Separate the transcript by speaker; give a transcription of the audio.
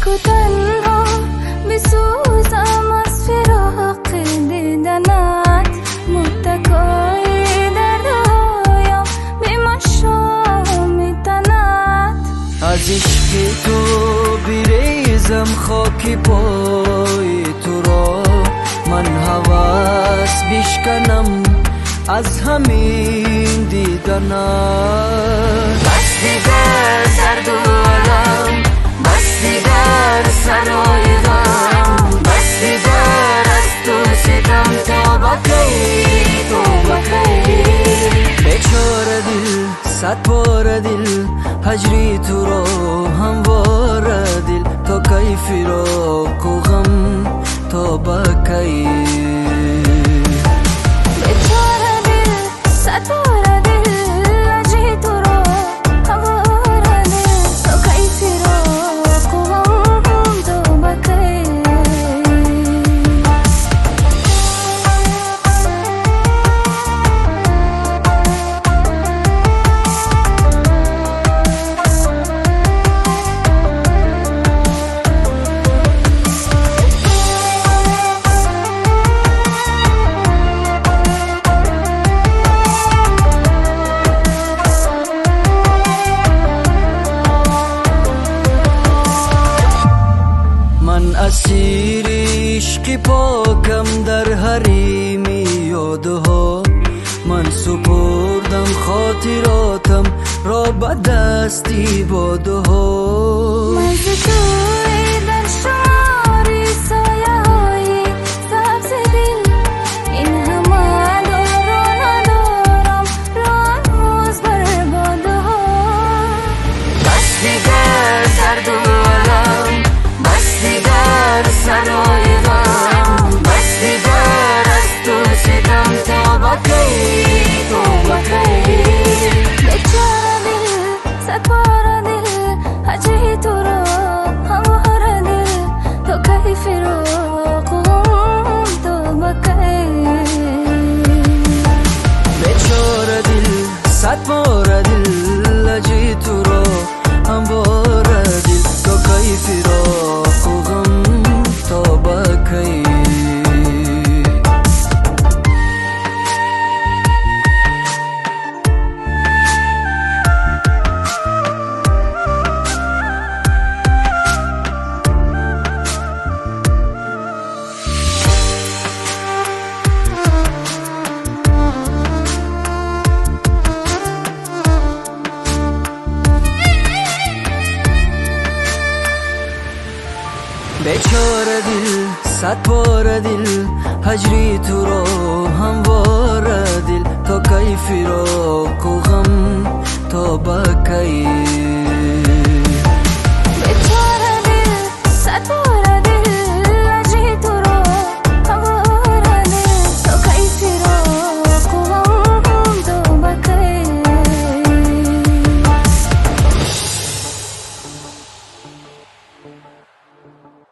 Speaker 1: کو تنها بسوزم از فراق دیدنت، متکای دردهایم به مشام میتند.
Speaker 2: از عشق تو بریزم خاک پای تو را، من هوس بشکنم از همین دیدنت. بس دیگر درد و علم، بس دیگر سرای غم، بس دیگر از تو ستم تا بکی تو بکی. بیچاره دل صد بار دل هجری تو را همواره دل، تا کی فراق و غم تا بکی.
Speaker 1: بیچاره دل صد بار دل هجری تو را همواره دل، تا کی فراق و غم تا بکی.
Speaker 2: من اسیر عشق پاکم در حریم یادها، من سپردم خاطراتم را به دستی بادها.
Speaker 1: من ز توی در شماری سایه های سبز دل، این همه دار و ندارم راز بر بادها.
Speaker 2: بس دیگر درد و علم، بس دیگر سرای غم، بس دیگر از تو ستم تا بکی تو بکی.
Speaker 1: بیچاره دل صد بار دل هجری تو را همواره دل، تا کی فراق و غم تا بکی.
Speaker 2: بیچاره دل صد بار دل هجری تو را همواره دل، تا کی فراق و غم تا بکی. بیچاره دل صد بار دل هجری تو را همواره دل، تا کی فراق و غم تا بکی.